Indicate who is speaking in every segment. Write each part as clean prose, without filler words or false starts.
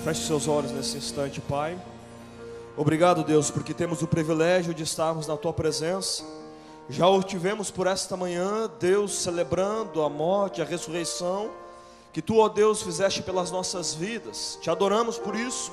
Speaker 1: Feche seus olhos nesse instante, Pai. Obrigado, Deus, porque temos o privilégio de estarmos na Tua presença. Já o tivemos por esta manhã, Deus, celebrando a morte, a ressurreição, que Tu, ó Deus, fizeste pelas nossas vidas. Te adoramos por isso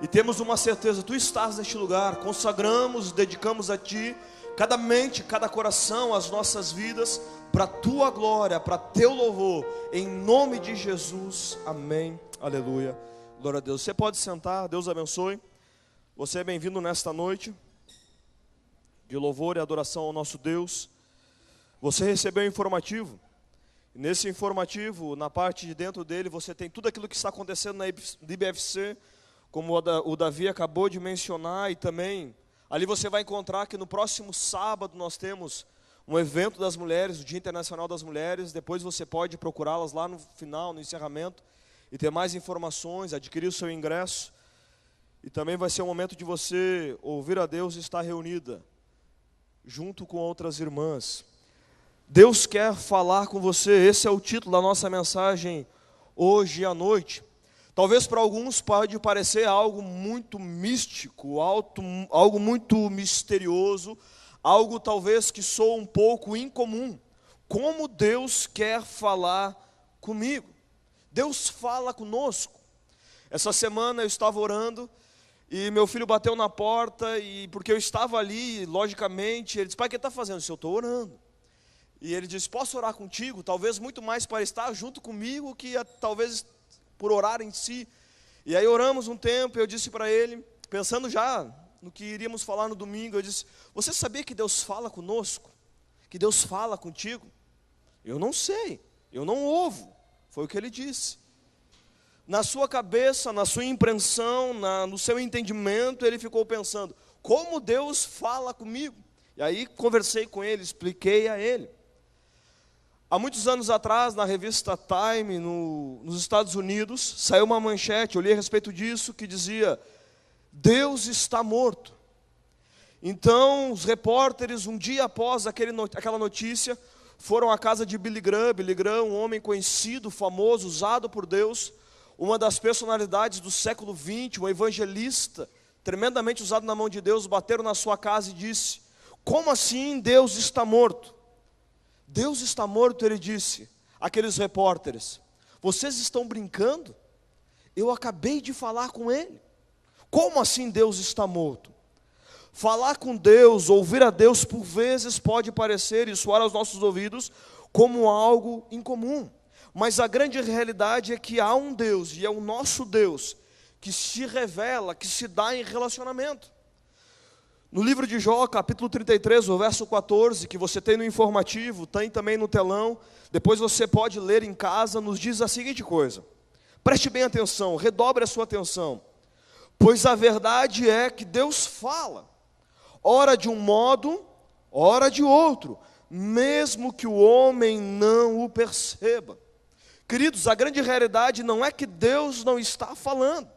Speaker 1: e temos uma certeza, Tu estás neste lugar. Consagramos, dedicamos a Ti cada mente, cada coração, as nossas vidas, para a Tua glória, para Teu louvor, em nome de Jesus, amém, aleluia, glória a Deus. Você pode sentar, Deus abençoe. Você é bem-vindo nesta noite de louvor e adoração ao nosso Deus. Você recebeu um informativo, e nesse informativo, na parte de dentro dele, você tem tudo aquilo que está acontecendo na IBFC, como o Davi acabou de mencionar, e também ali você vai encontrar que no próximo sábado nós temos um evento das mulheres, o Dia Internacional das Mulheres. Depois você pode procurá-las lá no final, no encerramento, e ter mais informações, adquirir o seu ingresso. E também vai ser um momento de você ouvir a Deus e estar reunida, junto com outras irmãs. Deus quer falar com você, esse é o título da nossa mensagem hoje à noite. Talvez para alguns pode parecer algo muito místico, algo muito misterioso, algo talvez que soa um pouco incomum. Como Deus quer falar comigo? Deus fala conosco. Essa semana eu estava orando e meu filho bateu na porta, e porque eu estava ali, logicamente, ele disse: pai, o que está fazendo? Eu disse: eu estou orando. E ele disse: posso orar contigo? Talvez muito mais para estar junto comigo que talvez por orar em si. E aí oramos um tempo, eu disse para ele, pensando já no que iríamos falar no domingo, eu disse: você sabia que Deus fala conosco? Que Deus fala contigo? Eu não sei, eu não ouvo. Foi o que ele disse. Na sua cabeça, na sua impressão, no seu entendimento, ele ficou pensando: como Deus fala comigo? E aí conversei com ele, expliquei a ele. Há muitos anos atrás, na revista Time, nos Estados Unidos, saiu uma manchete, eu li a respeito disso, que dizia: Deus está morto. Então, os repórteres, um dia após aquela notícia, foram à casa de Billy Graham, um homem conhecido, famoso, usado por Deus, uma das personalidades do século XX, um evangelista, tremendamente usado na mão de Deus. Bateram na sua casa e disse: como assim Deus está morto? Deus está morto, ele disse àqueles repórteres. Vocês estão brincando? Eu acabei de falar com ele. Como assim Deus está morto? Falar com Deus, ouvir a Deus, por vezes pode parecer e soar aos nossos ouvidos como algo incomum. Mas a grande realidade é que há um Deus, e é o nosso Deus, que se revela, que se dá em relacionamento. No livro de Jó, capítulo 33, o verso 14, que você tem no informativo, tem também no telão, depois você pode ler em casa, nos diz a seguinte coisa. Preste bem atenção, redobre a sua atenção. Pois a verdade é que Deus fala, ora de um modo, ora de outro, mesmo que o homem não o perceba. Queridos, a grande realidade não é que Deus não está falando,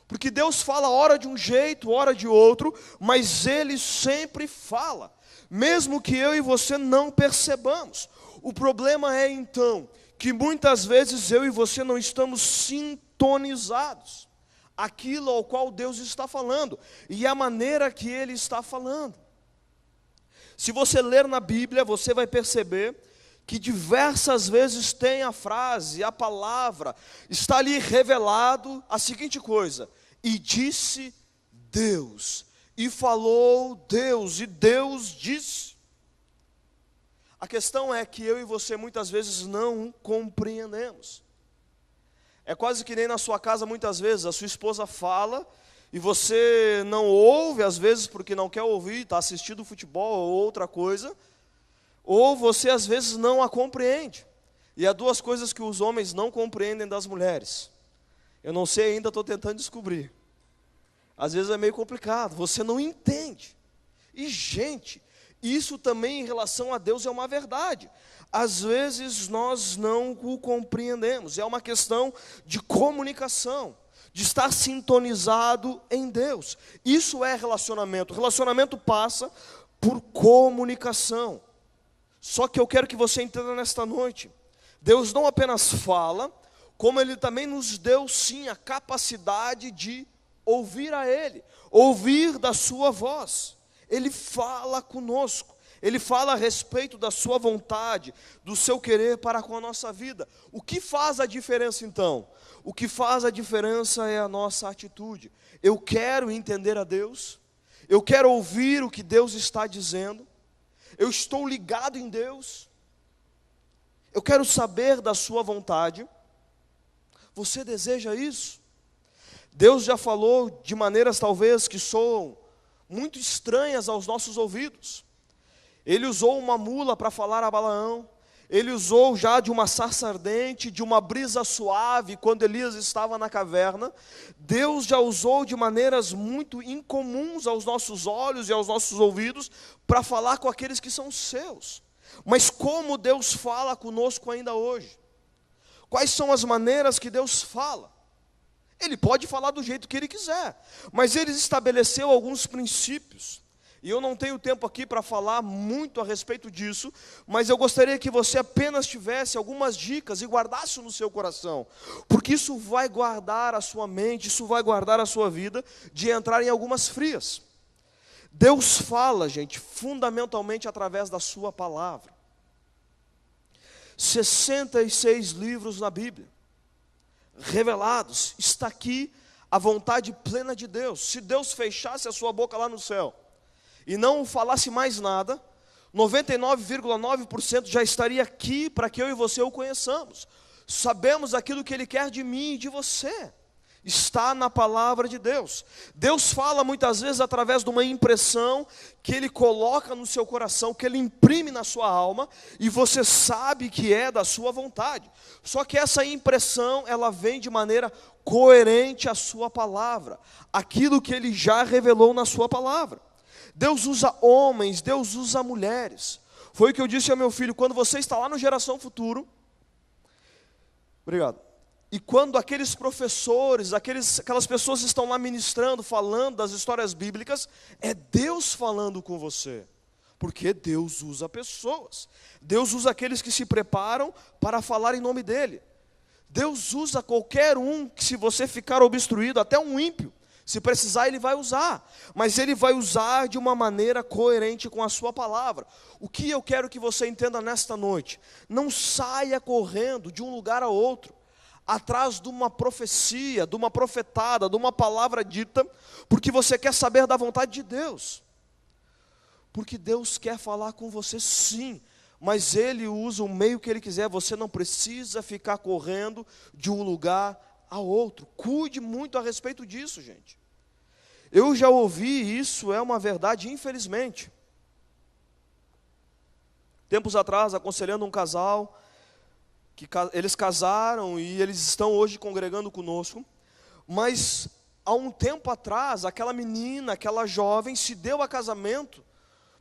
Speaker 1: porque Deus fala ora de um jeito, ora de outro, mas Ele sempre fala, mesmo que eu e você não percebamos. O problema é então, que muitas vezes eu e você não estamos sintonizados aquilo ao qual Deus está falando, e a maneira que Ele está falando. Se você ler na Bíblia, você vai perceber que diversas vezes tem a frase, a palavra, está ali revelado a seguinte coisa: e disse Deus, e falou Deus, e Deus disse. A questão é que eu e você muitas vezes não compreendemos. É quase que nem na sua casa, muitas vezes, a sua esposa fala, e você não ouve, às vezes porque não quer ouvir, está assistindo futebol ou outra coisa, ou você às vezes não a compreende. E há duas coisas que os homens não compreendem das mulheres. Eu não sei ainda, estou tentando descobrir. Às vezes é meio complicado, você não entende. E gente, isso também em relação a Deus é uma verdade. Às vezes nós não o compreendemos, é uma questão de comunicação, de estar sintonizado em Deus. Isso é relacionamento. Relacionamento passa por comunicação. Só que eu quero que você entenda nesta noite, Deus não apenas fala, como Ele também nos deu sim a capacidade de ouvir a Ele, ouvir da sua voz. Ele fala conosco, Ele fala a respeito da sua vontade, do seu querer para com a nossa vida. O que faz a diferença então? O que faz a diferença é a nossa atitude. Eu quero entender a Deus, eu quero ouvir o que Deus está dizendo, eu estou ligado em Deus, eu quero saber da sua vontade. Você deseja isso? Deus já falou de maneiras talvez que soam muito estranhas aos nossos ouvidos. Ele usou uma mula para falar a Balaão. Ele usou já de uma sarça ardente, de uma brisa suave, quando Elias estava na caverna. Deus já usou de maneiras muito incomuns aos nossos olhos e aos nossos ouvidos, para falar com aqueles que são seus. Mas como Deus fala conosco ainda hoje? Quais são as maneiras que Deus fala? Ele pode falar do jeito que Ele quiser, mas Ele estabeleceu alguns princípios. E eu não tenho tempo aqui para falar muito a respeito disso, mas eu gostaria que você apenas tivesse algumas dicas e guardasse no seu coração, porque isso vai guardar a sua mente, isso vai guardar a sua vida de entrar em algumas frias. Deus fala, gente, fundamentalmente através da sua palavra. 66 livros na Bíblia, revelados, está aqui a vontade plena de Deus. Se Deus fechasse a sua boca lá no céu, e não falasse mais nada, 99,9% já estaria aqui para que eu e você o conheçamos. Sabemos aquilo que Ele quer de mim e de você. Está na palavra de Deus. Deus fala muitas vezes através de uma impressão que Ele coloca no seu coração, que Ele imprime na sua alma, e você sabe que é da sua vontade. Só que essa impressão, ela vem de maneira coerente à sua palavra, aquilo que Ele já revelou na sua palavra. Deus usa homens, Deus usa mulheres. Foi o que eu disse ao meu filho, quando você está lá no Geração Futuro, obrigado, e quando aqueles professores, aquelas pessoas estão lá ministrando, falando das histórias bíblicas, é Deus falando com você, porque Deus usa pessoas, Deus usa aqueles que se preparam para falar em nome dEle. Deus usa qualquer um que, se você ficar obstruído, até um ímpio, se precisar, Ele vai usar, mas Ele vai usar de uma maneira coerente com a sua palavra. O que eu quero que você entenda nesta noite: não saia correndo de um lugar a outro, atrás de uma profecia, de uma profetada, de uma palavra dita, porque você quer saber da vontade de Deus. Porque Deus quer falar com você sim, mas Ele usa o meio que Ele quiser. Você não precisa ficar correndo de um lugar a outro. Cuide muito a respeito disso, gente. Eu já ouvi isso, é uma verdade, infelizmente. Tempos atrás, aconselhando um casal, que eles casaram e eles estão hoje congregando conosco, mas há um tempo atrás, aquela menina, aquela jovem, se deu a casamento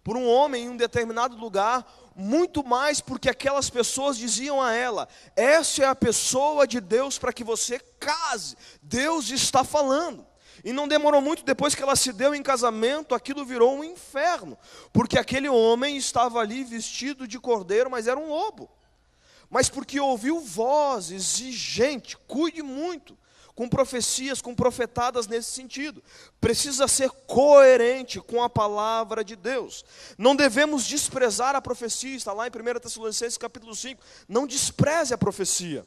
Speaker 1: por um homem em um determinado lugar, muito mais porque aquelas pessoas diziam a ela: essa é a pessoa de Deus para que você case, Deus está falando. E não demorou muito, depois que ela se deu em casamento, aquilo virou um inferno, porque aquele homem estava ali vestido de cordeiro, mas era um lobo. Mas porque ouviu vozes e gente, cuide muito com profecias, com profetadas nesse sentido. Precisa ser coerente com a palavra de Deus. Não devemos desprezar a profecia, está lá em 1 Tessalonicenses capítulo 5. Não despreze a profecia,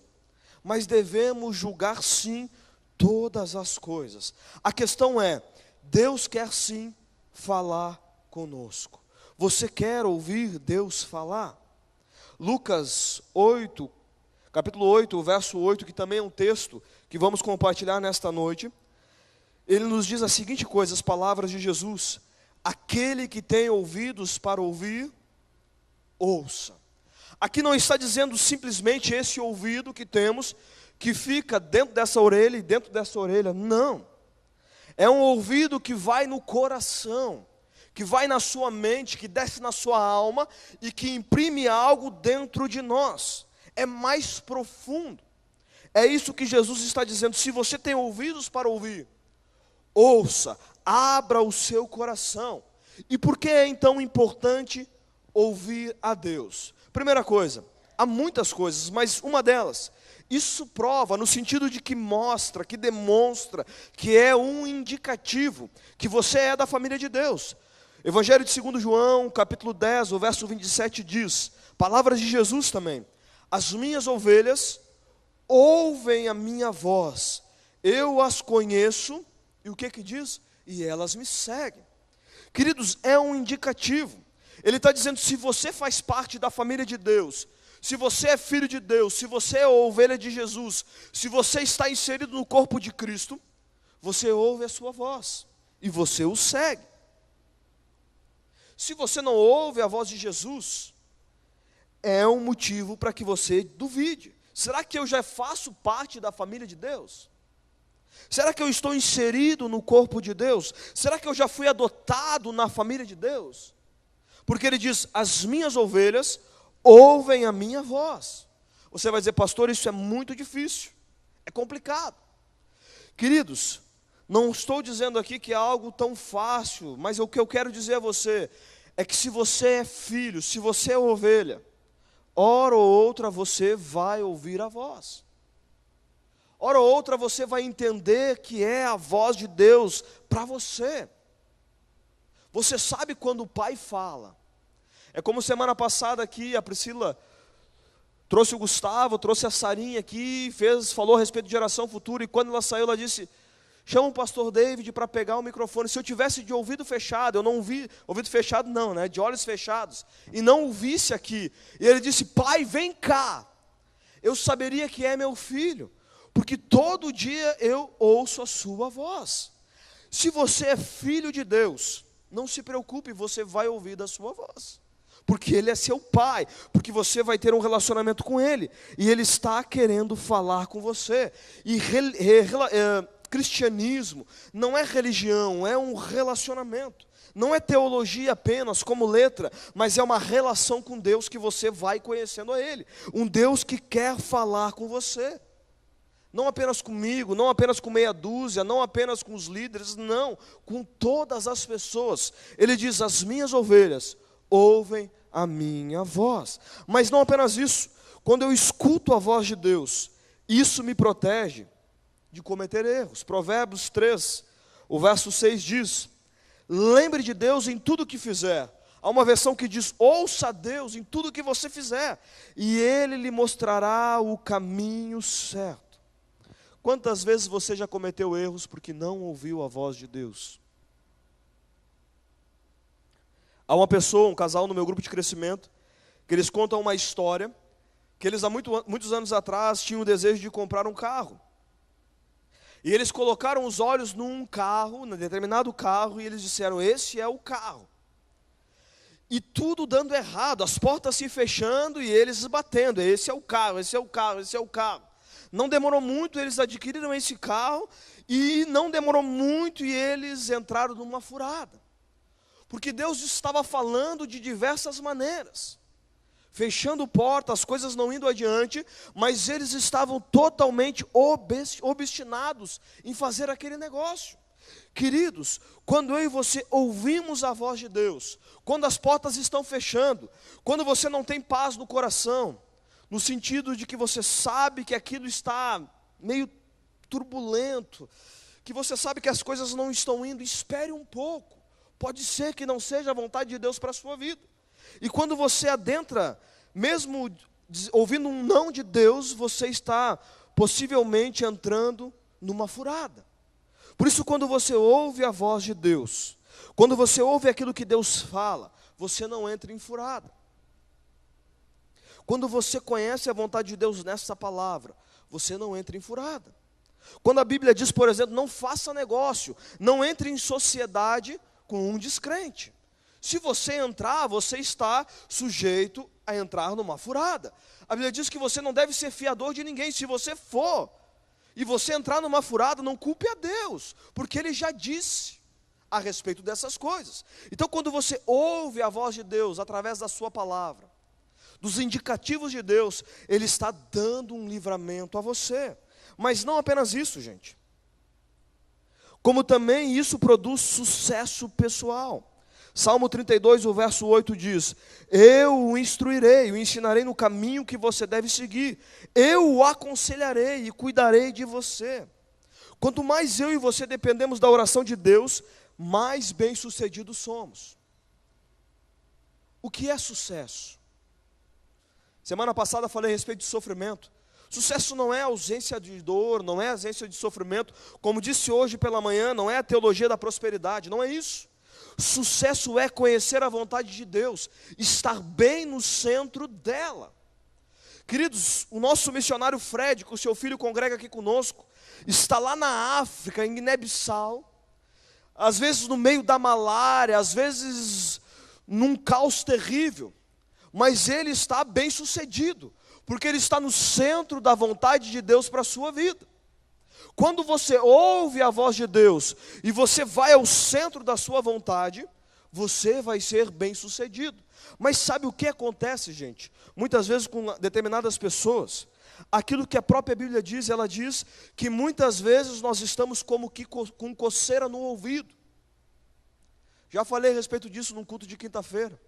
Speaker 1: mas devemos julgar sim todas as coisas. A questão é, Deus quer sim falar conosco. Você quer ouvir Deus falar? Lucas 8, capítulo 8, verso 8, que também é um texto que vamos compartilhar nesta noite, ele nos diz a seguinte coisa, as palavras de Jesus: aquele que tem ouvidos para ouvir, ouça. Aqui não está dizendo simplesmente esse ouvido que temos, que fica dentro dessa orelha e dentro dessa orelha, não. É um ouvido que vai no coração, que vai na sua mente, que desce na sua alma e que imprime algo dentro de nós. É mais profundo. É isso que Jesus está dizendo. Se você tem ouvidos para ouvir, ouça, abra o seu coração. E por que é então importante ouvir a Deus? Primeira coisa, há muitas coisas, mas uma delas, Isso prova, no sentido de que mostra, que demonstra, que é um indicativo, que você é da família de Deus. Evangelho de 2 João, capítulo 10, o verso 27 diz, palavras de Jesus também: as minhas ovelhas ouvem a minha voz, eu as conheço, e o que diz? E elas me seguem. Queridos, é um indicativo. Ele está dizendo, se você faz parte da família de Deus, se você é filho de Deus, se você é ovelha de Jesus, se você está inserido no corpo de Cristo, você ouve a sua voz e você o segue. Se você não ouve a voz de Jesus, é um motivo para que você duvide. Será que eu já faço parte da família de Deus? Será que eu estou inserido no corpo de Deus? Será que eu já fui adotado na família de Deus? Porque ele diz, as minhas ovelhas ouvem a minha voz. Você vai dizer, pastor, isso é muito difícil, é complicado. Queridos, não estou dizendo aqui que é algo tão fácil, mas o que eu quero dizer a você é que se você é filho, se você é ovelha, hora ou outra você vai ouvir a voz. Hora ou outra você vai entender que é a voz de Deus para você. Você sabe quando o pai fala. É como semana passada aqui, a Priscila trouxe o Gustavo, trouxe a Sarinha aqui, falou a respeito de geração futura, e quando ela saiu, ela disse, chama o pastor David para pegar o microfone. Se eu tivesse de ouvido fechado, eu não ouvi, ouvido fechado não, né, de olhos fechados, e não o visse aqui, e ele disse, pai, vem cá, eu saberia que é meu filho, porque todo dia eu ouço a sua voz. Se você é filho de Deus, não se preocupe, você vai ouvir da sua voz, porque Ele é seu pai, porque você vai ter um relacionamento com Ele, e Ele está querendo falar com você. E cristianismo não é religião, é um relacionamento, não é teologia apenas como letra, mas é uma relação com Deus que você vai conhecendo a Ele, um Deus que quer falar com você. Não apenas comigo, não apenas com meia dúzia, não apenas com os líderes, não, com todas as pessoas. Ele diz, as minhas ovelhas ouvem a minha voz. Mas não apenas isso, quando eu escuto a voz de Deus, isso me protege de cometer erros. Provérbios 3, o verso 6 diz, lembre de Deus em tudo que fizer. Há uma versão que diz, ouça a Deus em tudo que você fizer, e Ele lhe mostrará o caminho certo. Quantas vezes você já cometeu erros porque não ouviu a voz de Deus? Há uma pessoa, um casal no meu grupo de crescimento, que eles contam uma história, que eles há muitos anos atrás tinham o desejo de comprar um carro. E eles colocaram os olhos num carro, num determinado carro, e eles disseram, esse é o carro. E tudo dando errado, as portas se fechando e eles batendo, esse é o carro, esse é o carro, esse é o carro. Não demorou muito, eles adquiriram esse carro, e não demorou muito e eles entraram numa furada. Porque Deus estava falando de diversas maneiras, fechando portas, as coisas não indo adiante, mas eles estavam totalmente obstinados em fazer aquele negócio. Queridos, quando eu e você ouvimos a voz de Deus, quando as portas estão fechando, quando você não tem paz no coração, no sentido de que você sabe que aquilo está meio turbulento, que você sabe que as coisas não estão indo, espere um pouco. Pode ser que não seja a vontade de Deus para a sua vida. E quando você adentra, mesmo ouvindo um não de Deus, você está possivelmente entrando numa furada. Por isso, quando você ouve a voz de Deus, quando você ouve aquilo que Deus fala, você não entra em furada. Quando você conhece a vontade de Deus nessa palavra, você não entra em furada. Quando a Bíblia diz, por exemplo, não faça negócio, não entre em sociedade com um descrente. Se você entrar, você está sujeito a entrar numa furada. A Bíblia diz que você não deve ser fiador de ninguém. Se você for, e você entrar numa furada, não culpe a Deus, porque Ele já disse a respeito dessas coisas. Então, quando você ouve a voz de Deus através da sua palavra, dos indicativos de Deus, Ele está dando um livramento a você. Mas não apenas isso, gente. Como também isso produz sucesso pessoal. Salmo 32, o verso 8 diz: eu o instruirei, o ensinarei no caminho que você deve seguir. Eu o aconselharei e cuidarei de você. Quanto mais eu e você dependemos da oração de Deus, mais bem-sucedidos somos. O que é sucesso? Semana passada falei a respeito de sofrimento. Sucesso não é ausência de dor, não é ausência de sofrimento. Como disse hoje pela manhã, não é a teologia da prosperidade, não é isso. Sucesso é conhecer a vontade de Deus, estar bem no centro dela. Queridos, o nosso missionário Fred, que o seu filho congrega aqui conosco, está lá na África, em Guiné-Bissau, às vezes no meio da malária, às vezes num caos terrível, mas ele está bem sucedido, porque ele está no centro da vontade de Deus para a sua vida. Quando você ouve a voz de Deus e você vai ao centro da sua vontade, você vai ser bem sucedido. Mas sabe o que acontece, gente? Muitas vezes com determinadas pessoas, aquilo que a própria Bíblia diz, ela diz que muitas vezes nós estamos como que com coceira no ouvido. Já falei a respeito disso num culto de quinta-feira.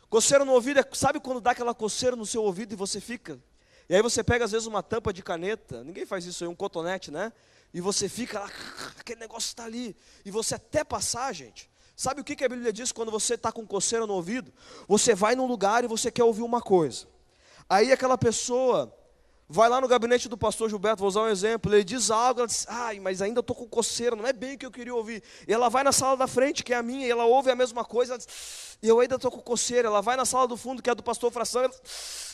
Speaker 1: Coceira no ouvido, sabe quando dá aquela coceira no seu ouvido e você fica? E aí você pega às vezes uma tampa de caneta, ninguém faz isso aí, um cotonete, né? E você fica lá, aquele negócio está ali, e você até passar, gente. Sabe o que a Bíblia diz quando você está com coceira no ouvido? Você vai num lugar e você quer ouvir uma coisa. Aí aquela pessoa vai lá no gabinete do pastor Gilberto, vou usar um exemplo, ele diz algo, ela diz, mas ainda estou com coceira, não é bem o que eu queria ouvir. E ela vai na sala da frente, que é a minha, e ela ouve a mesma coisa, ela diz, e eu ainda estou com coceira. Ela vai na sala do fundo, que é do pastor Fração,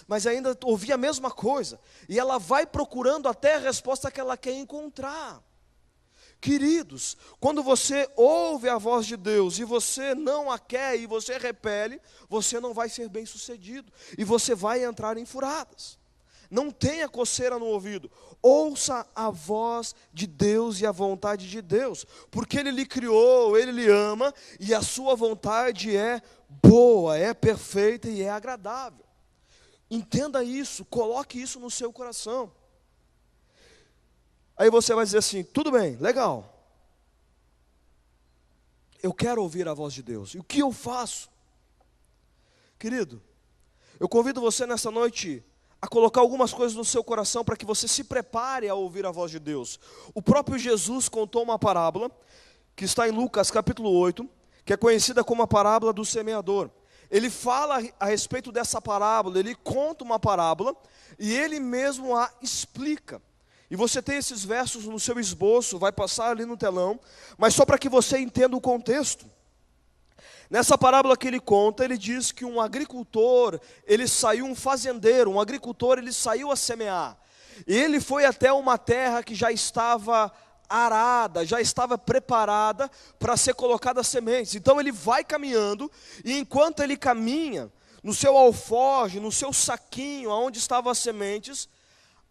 Speaker 1: mas ainda ouvi a mesma coisa. E ela vai procurando até a resposta que ela quer encontrar. Queridos, quando você ouve a voz de Deus e você não a quer e você repele, você não vai ser bem sucedido e você vai entrar em furadas. Não tenha coceira no ouvido, ouça a voz de Deus e a vontade de Deus, porque Ele lhe criou, Ele lhe ama e a sua vontade é boa, é perfeita e é agradável. Entenda isso, coloque isso no seu coração. Aí você vai dizer assim, tudo bem, legal. Eu quero ouvir a voz de Deus. E o que eu faço? Querido, eu convido você nessa noite a colocar algumas coisas no seu coração para que você se prepare a ouvir a voz de Deus. O próprio Jesus contou uma parábola, que está em Lucas capítulo 8, que é conhecida como a parábola do semeador. Ele fala a respeito dessa parábola, ele conta uma parábola e ele mesmo a explica. E você tem esses versos no seu esboço, vai passar ali no telão, mas só para que você entenda o contexto. Nessa parábola que ele conta, ele diz que um agricultor, um fazendeiro, um agricultor, ele saiu a semear. E ele foi até uma terra que já estava arada, já estava preparada para ser colocada sementes. Então ele vai caminhando, e enquanto ele caminha, no seu alforje, no seu saquinho, onde estavam as sementes,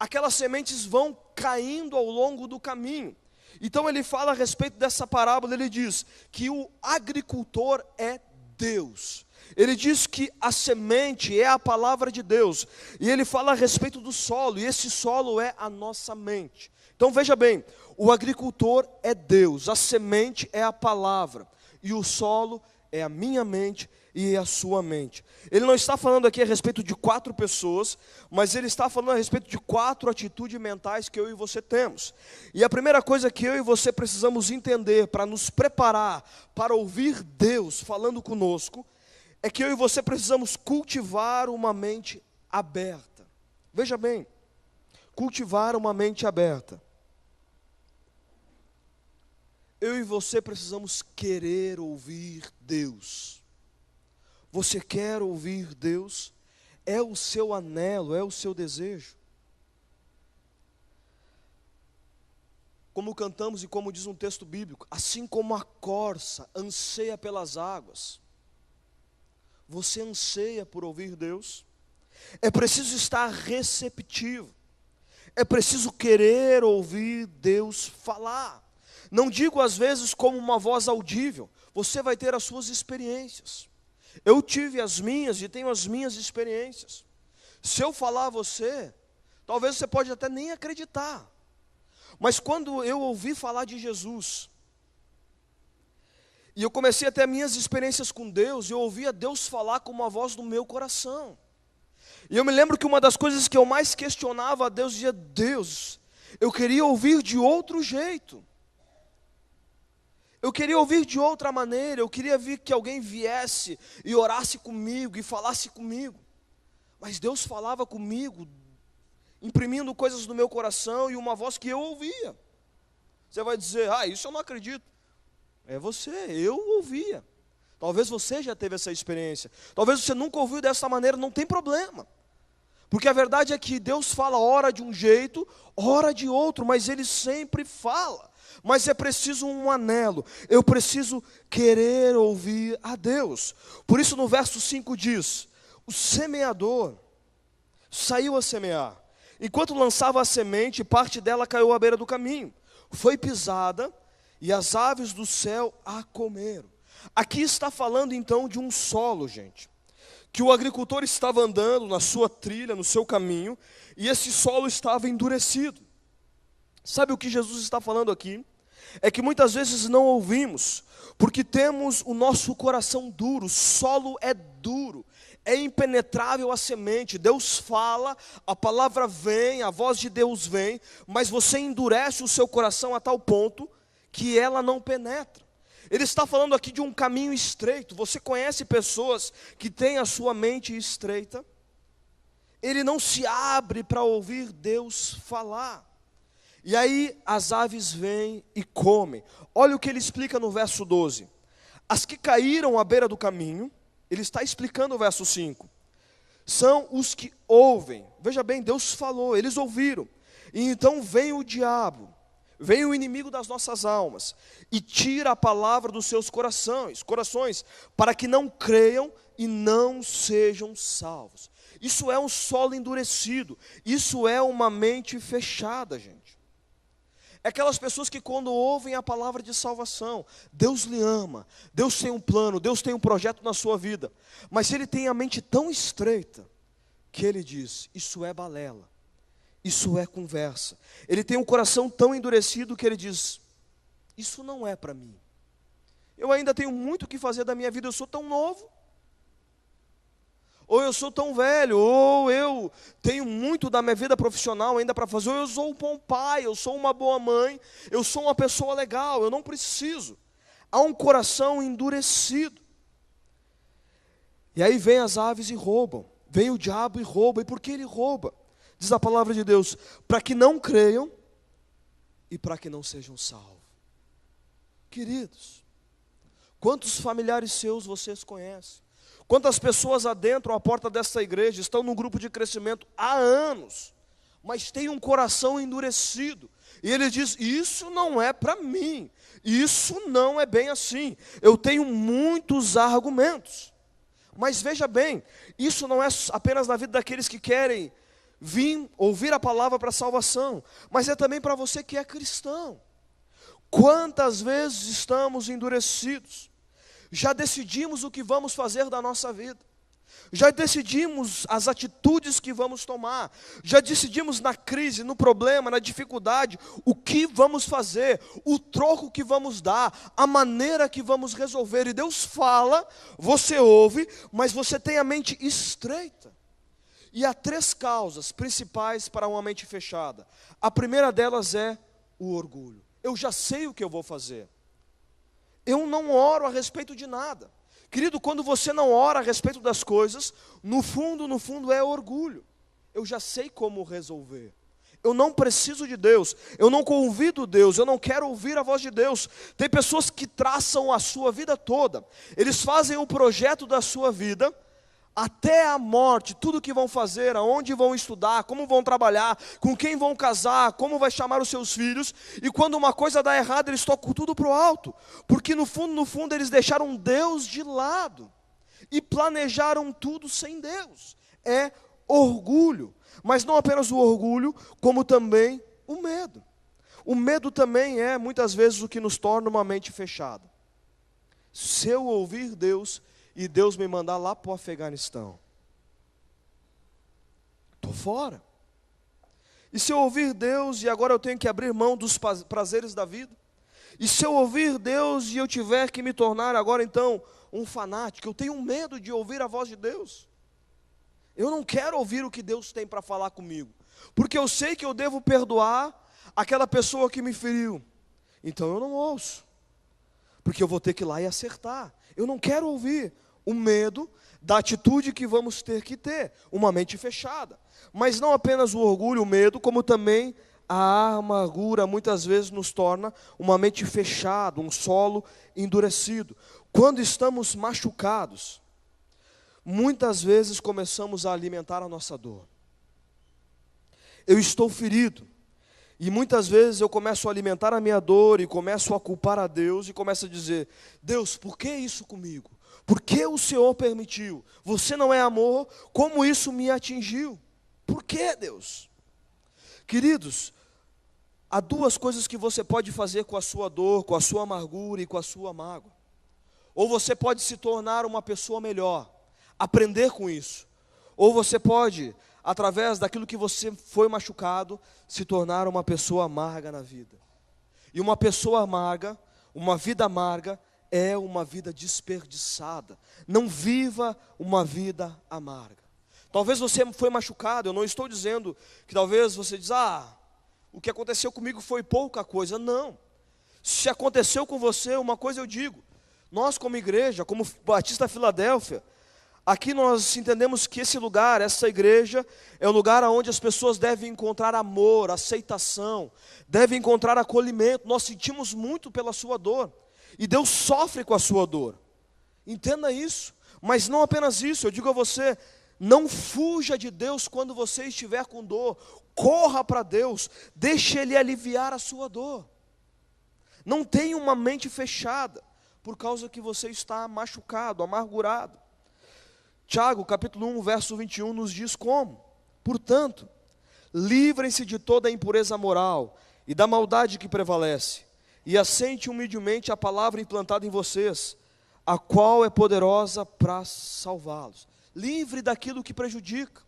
Speaker 1: aquelas sementes vão caindo ao longo do caminho. Então ele fala a respeito dessa parábola, ele diz que o agricultor é Deus. Ele diz que a semente é a palavra de Deus. E ele fala a respeito do solo, e esse solo é a nossa mente. Então veja bem, o agricultor é Deus, a semente é a palavra, e o solo é a minha mente e a sua mente. Ele não está falando aqui a respeito de 4 pessoas, mas ele está falando a respeito de 4 atitudes mentais que eu e você temos. E a primeira coisa que eu e você precisamos entender para nos preparar para ouvir Deus falando conosco, é que eu e você precisamos cultivar uma mente aberta. Veja bem, cultivar uma mente aberta. Eu e você precisamos querer ouvir Deus. Você quer ouvir Deus? É o seu anelo, é o seu desejo. Como cantamos e como diz um texto bíblico, assim como a corça anseia pelas águas, você anseia por ouvir Deus? É preciso estar receptivo, é preciso querer ouvir Deus falar. Não digo às vezes como uma voz audível, você vai ter as suas experiências. Eu tive as minhas e tenho as minhas experiências. Se eu falar a você, talvez você pode até nem acreditar. Mas quando eu ouvi falar de Jesus, E eu comecei a ter minhas experiências com Deus, e eu ouvia Deus falar com uma voz no meu coração. E eu me lembro que uma das coisas que eu mais questionava a Deus, dizia: Deus, eu queria ouvir de outro jeito. Eu queria ouvir de outra maneira, eu queria ver que alguém viesse e orasse comigo e falasse comigo. Mas Deus falava comigo, imprimindo coisas no meu coração e uma voz que eu ouvia. Você vai dizer: isso eu não acredito. É você, eu ouvia. Talvez você já teve essa experiência. Talvez você nunca ouviu dessa maneira, não tem problema. Porque a verdade é que Deus fala ora de um jeito, ora de outro, mas Ele sempre fala. Mas é preciso um anelo, eu preciso querer ouvir a Deus. Por isso no verso 5 diz: o semeador saiu a semear. Enquanto lançava a semente, parte dela caiu à beira do caminho. Foi pisada e as aves do céu a comeram. Aqui está falando então de um solo, gente, que o agricultor estava andando na sua trilha, no seu caminho, e esse solo estava endurecido. Sabe o que Jesus está falando aqui? É que muitas vezes não ouvimos, porque temos o nosso coração duro, o solo é duro, é impenetrável a semente. Deus fala, a palavra vem, a voz de Deus vem, mas você endurece o seu coração a tal ponto que ela não penetra. Ele está falando aqui de um caminho estreito. Você conhece pessoas que têm a sua mente estreita? Ele não se abre para ouvir Deus falar. E aí as aves vêm e comem. Olha o que ele explica no verso 12. As que caíram à beira do caminho, ele está explicando o verso 5. São os que ouvem. Veja bem, Deus falou, eles ouviram. E então vem o diabo, vem o inimigo das nossas almas, e tira a palavra dos seus corações, para que não creiam e não sejam salvos. Isso é um solo endurecido, isso é uma mente fechada, gente. É aquelas pessoas que quando ouvem a palavra de salvação, Deus lhe ama, Deus tem um plano, Deus tem um projeto na sua vida, mas ele tem a mente tão estreita, que ele diz: isso é balela, isso é conversa. Ele tem um coração tão endurecido que ele diz: isso não é para mim, eu ainda tenho muito o que fazer da minha vida, eu sou tão novo, ou eu sou tão velho, ou eu tenho muito da minha vida profissional ainda para fazer, ou eu sou um bom pai, eu sou uma boa mãe, eu sou uma pessoa legal, eu não preciso. Há um coração endurecido. E aí vem as aves e roubam, vem o diabo e rouba. E por que ele rouba? Diz a palavra de Deus: para que não creiam e para que não sejam salvos. Queridos, quantos familiares seus vocês conhecem? Quantas pessoas adentram a porta dessa igreja, estão num grupo de crescimento há anos, mas têm um coração endurecido, e ele diz: isso não é para mim, isso não é bem assim, eu tenho muitos argumentos. Mas veja bem, isso não é apenas na vida daqueles que querem vir ouvir a palavra para salvação, mas é também para você que é cristão. Quantas vezes estamos endurecidos? Já decidimos o que vamos fazer da nossa vida, já decidimos as atitudes que vamos tomar, já decidimos na crise, no problema, na dificuldade, o que vamos fazer, o troco que vamos dar, a maneira que vamos resolver. E Deus fala, você ouve, mas você tem a mente estreita. E há 3 causas principais para uma mente fechada. A primeira delas é o orgulho. Eu já sei o que eu vou fazer, eu não oro a respeito de nada. Querido, quando você não ora a respeito das coisas, no fundo é orgulho. Eu já sei como resolver, eu não preciso de Deus, eu não convido Deus, eu não quero ouvir a voz de Deus. Tem pessoas que traçam a sua vida toda, eles fazem o projeto da sua vida, até a morte, tudo que vão fazer, aonde vão estudar, como vão trabalhar, com quem vão casar, como vai chamar os seus filhos. E quando uma coisa dá errado, eles tocam tudo para o alto, porque no fundo eles deixaram Deus de lado e planejaram tudo sem Deus. É orgulho, mas não apenas o orgulho, como também o medo. O medo também é muitas vezes o que nos torna uma mente fechada. Se eu ouvir Deus e Deus me mandar lá para o Afeganistão, estou fora. E se eu ouvir Deus e agora eu tenho que abrir mão dos prazeres da vida, E se eu ouvir Deus e eu tiver que me tornar agora então um fanático, eu tenho medo de ouvir a voz de Deus. Eu não quero ouvir o que Deus tem para falar comigo, porque eu sei que eu devo perdoar aquela pessoa que me feriu. Então eu não ouço, porque eu vou ter que ir lá e acertar. Eu não quero ouvir. O medo da atitude que vamos ter que ter, uma mente fechada. Mas não apenas o orgulho, o medo, como também a amargura muitas vezes nos torna uma mente fechada, um solo endurecido. Quando estamos machucados, muitas vezes começamos a alimentar a nossa dor. Eu estou ferido, e muitas vezes eu começo a alimentar a minha dor, e começo a culpar a Deus, e começo a dizer: Deus, por que isso comigo? Por que o Senhor permitiu? Você não é amor, como isso me atingiu? Por que, Deus? Queridos, há duas coisas que você pode fazer com a sua dor, com a sua amargura e com a sua mágoa. Ou você pode se tornar uma pessoa melhor, aprender com isso. Ou você pode, através daquilo que você foi machucado, se tornar uma pessoa amarga na vida. E uma pessoa amarga, uma vida amarga, é uma vida desperdiçada. Não viva uma vida amarga. Talvez você foi machucado, eu não estou dizendo que talvez você diz: o que aconteceu comigo foi pouca coisa. Não. Se aconteceu com você, uma coisa eu digo: nós como igreja, como Batista Filadélfia, aqui nós entendemos que esse lugar, essa igreja, é o lugar onde as pessoas devem encontrar amor, aceitação, devem encontrar acolhimento. Nós sentimos muito pela sua dor, e Deus sofre com a sua dor. Entenda isso. Mas não apenas isso, eu digo a você: não fuja de Deus quando você estiver com dor. Corra para Deus, deixe Ele aliviar a sua dor. Não tenha uma mente fechada, por causa que você está machucado, amargurado. Tiago, capítulo 1, verso 21, nos diz como: portanto, livrem-se de toda a impureza moral e da maldade que prevalece, e aceite humildemente a palavra implantada em vocês, a qual é poderosa para salvá-los. Livre daquilo que prejudica.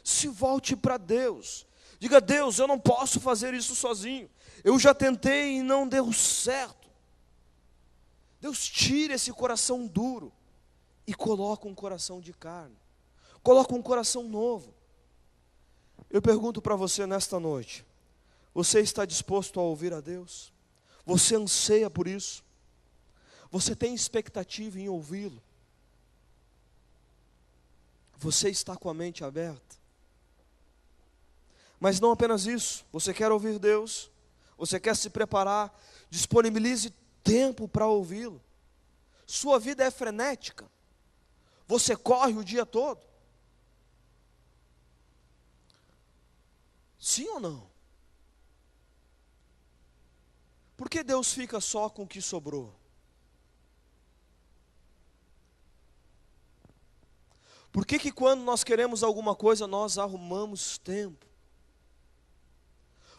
Speaker 1: Se volte para Deus. Diga: Deus, eu não posso fazer isso sozinho. Eu já tentei e não deu certo. Deus, tira esse coração duro e coloca um coração de carne. Coloca um coração novo. Eu pergunto para você nesta noite: você está disposto a ouvir a Deus? Você anseia por isso? Você tem expectativa em ouvi-lo? Você está com a mente aberta? Mas não apenas isso. Você quer ouvir Deus? Você quer se preparar? Disponibilize tempo para ouvi-lo. Sua vida é frenética. Você corre o dia todo? Sim ou não? Por que Deus fica só com o que sobrou? Por que quando nós queremos alguma coisa, nós arrumamos tempo?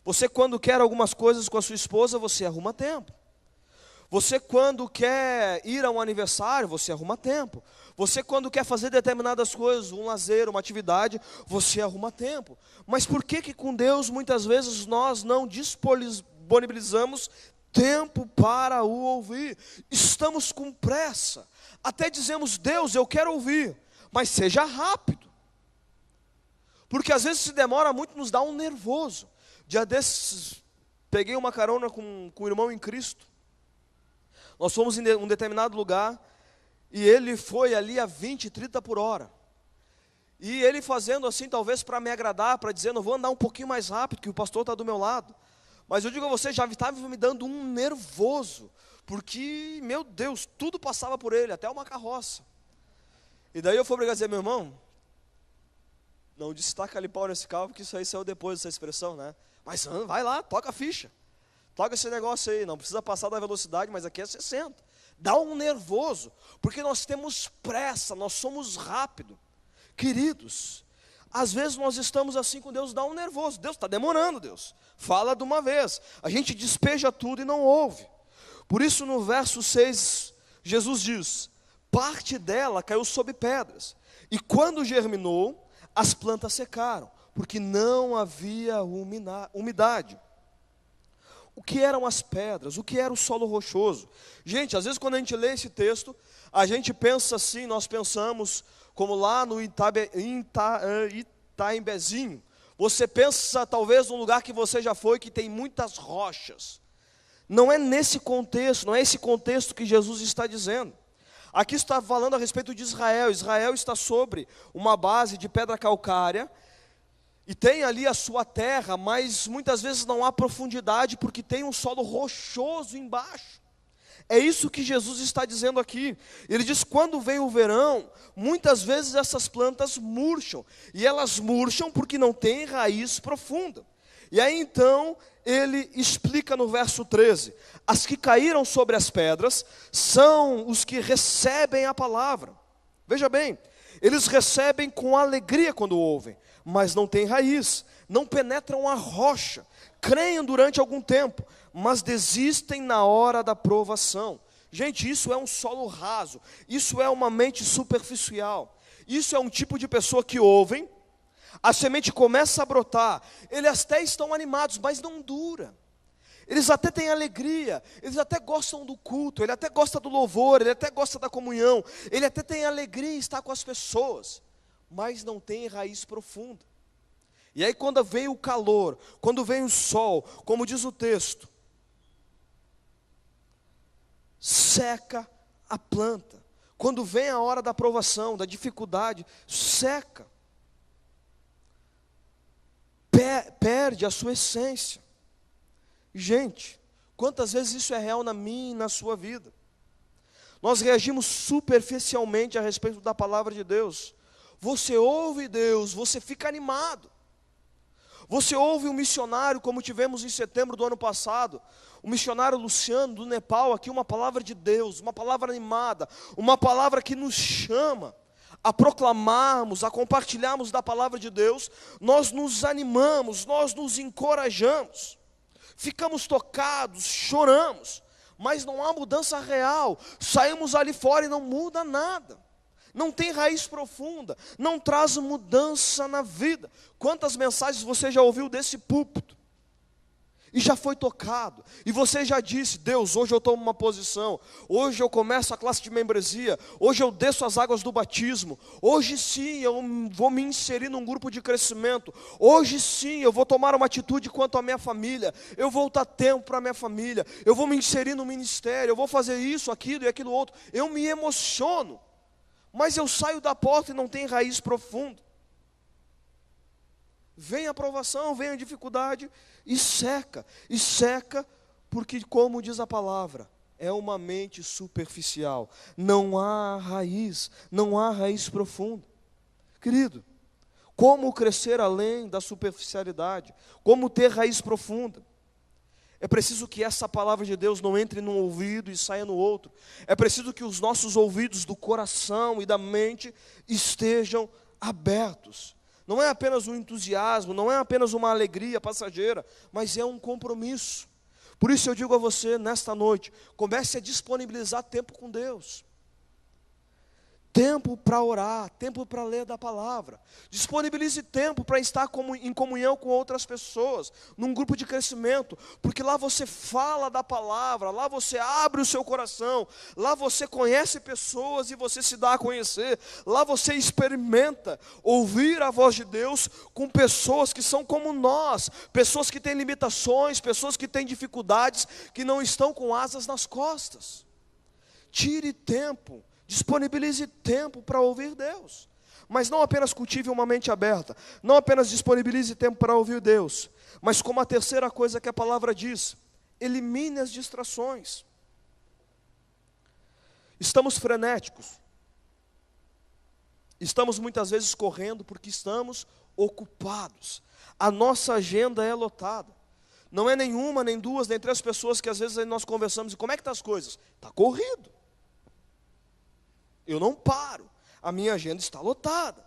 Speaker 1: Você quando quer algumas coisas com a sua esposa, você arruma tempo. Você quando quer ir a um aniversário, você arruma tempo. Você quando quer fazer determinadas coisas, um lazer, uma atividade, você arruma tempo. Mas por que com Deus muitas vezes nós não disponibilizamos tempo para o ouvir? Estamos com pressa. Até dizemos: Deus, eu quero ouvir, mas seja rápido. Porque às vezes se demora muito, nos dá um nervoso. Dia desses, peguei uma carona com um irmão em Cristo. Nós fomos em um determinado lugar, e ele foi ali a 20, 30 por hora. E ele fazendo assim, talvez para me agradar, para dizer: não vou andar um pouquinho mais rápido, que o pastor está do meu lado. Mas eu digo a você, já estava me dando um nervoso, porque, meu Deus, tudo passava por ele, até uma carroça. E daí eu fui obrigado a dizer: meu irmão, não destaca ali pau nesse carro, porque isso aí saiu depois dessa expressão, né? Mas vai lá, toca a ficha. Toca esse negócio aí, não precisa passar da velocidade, mas aqui é 60. Dá um nervoso, porque nós temos pressa, nós somos rápidos. Queridos, às vezes nós estamos assim com Deus, dá um nervoso. Deus está demorando, Deus. Fala de uma vez. A gente despeja tudo e não ouve. Por isso no verso 6, Jesus diz: parte dela caiu sobre pedras, e quando germinou, as plantas secaram, porque não havia umidade. O que eram as pedras? O que era o solo rochoso? Gente, às vezes quando a gente lê esse texto, a gente pensa assim, nós pensamos como lá no Itaimbezinho. Você pensa talvez num lugar que você já foi, que tem muitas rochas. Não é nesse contexto, não é esse contexto que Jesus está dizendo. Aqui está falando a respeito de Israel. Israel está sobre uma base de pedra calcária, e tem ali a sua terra, mas muitas vezes não há profundidade, porque tem um solo rochoso embaixo. É isso que Jesus está dizendo aqui. Ele diz: quando vem o verão, muitas vezes essas plantas murcham, e elas murcham porque não têm raiz profunda. E aí então, ele explica no verso 13, as que caíram sobre as pedras, são os que recebem a palavra. Veja bem, eles recebem com alegria quando ouvem, mas não têm raiz, não penetram a rocha, creem durante algum tempo, mas desistem na hora da provação. Gente, isso é um solo raso, isso é uma mente superficial, isso é um tipo de pessoa que ouvem, a semente começa a brotar, eles até estão animados, mas não dura. Eles até têm alegria, eles até gostam do culto, ele até gosta do louvor, ele até gosta da comunhão, ele até tem alegria em estar com as pessoas, mas não tem raiz profunda. E aí quando vem o calor, quando vem o sol, como diz o texto, seca a planta. Quando vem a hora da provação, da dificuldade, seca. Perde a sua essência. Gente, quantas vezes isso é real na minha e na sua vida? Nós reagimos superficialmente a respeito da palavra de Deus. Você ouve Deus, você fica animado. Você ouve um missionário, como tivemos em setembro do ano passado, o missionário Luciano do Nepal, aqui uma palavra de Deus, uma palavra animada, uma palavra que nos chama a proclamarmos, a compartilharmos da palavra de Deus. Nós nos animamos, nós nos encorajamos, ficamos tocados, choramos, mas não há mudança real. Saímos ali fora e não muda nada, não tem raiz profunda, não traz mudança na vida. Quantas mensagens você já ouviu desse púlpito? E já foi tocado, e você já disse: Deus, hoje eu tomo uma posição, hoje eu começo a classe de membresia, hoje eu desço as águas do batismo, hoje sim eu vou me inserir num grupo de crescimento, hoje sim eu vou tomar uma atitude quanto à minha família, eu vou dar tempo para a minha família, eu vou me inserir no ministério, eu vou fazer isso, aquilo e aquilo outro. Eu me emociono, mas eu saio da porta e não tem raiz profunda. Vem a provação, vem a dificuldade e seca porque, como diz a palavra, é uma mente superficial, não há raiz profunda. Querido, como crescer além da superficialidade? Como ter raiz profunda? É preciso que essa palavra de Deus não entre num ouvido e saia no outro. É preciso que os nossos ouvidos do coração e da mente estejam abertos. Não é apenas um entusiasmo, não é apenas uma alegria passageira, mas é um compromisso. Por isso eu digo a você, nesta noite, comece a disponibilizar tempo com Deus. Tempo para orar, tempo para ler da palavra. Disponibilize tempo para estar em comunhão com outras pessoas, num grupo de crescimento, porque lá você fala da palavra, lá você abre o seu coração, lá você conhece pessoas e você se dá a conhecer, lá você experimenta ouvir a voz de Deus com pessoas que são como nós, pessoas que têm limitações, pessoas que têm dificuldades, que não estão com asas nas costas. Tire tempo. Disponibilize tempo para ouvir Deus. Mas não apenas cultive uma mente aberta, não apenas disponibilize tempo para ouvir Deus, mas como a terceira coisa que a palavra diz, elimine as distrações. Estamos frenéticos. Estamos muitas vezes correndo porque estamos ocupados. A nossa agenda é lotada. Não é nenhuma, nem duas, nem três pessoas que às vezes nós conversamos e como é que estão as coisas? Está corrido. Eu não paro, a minha agenda está lotada.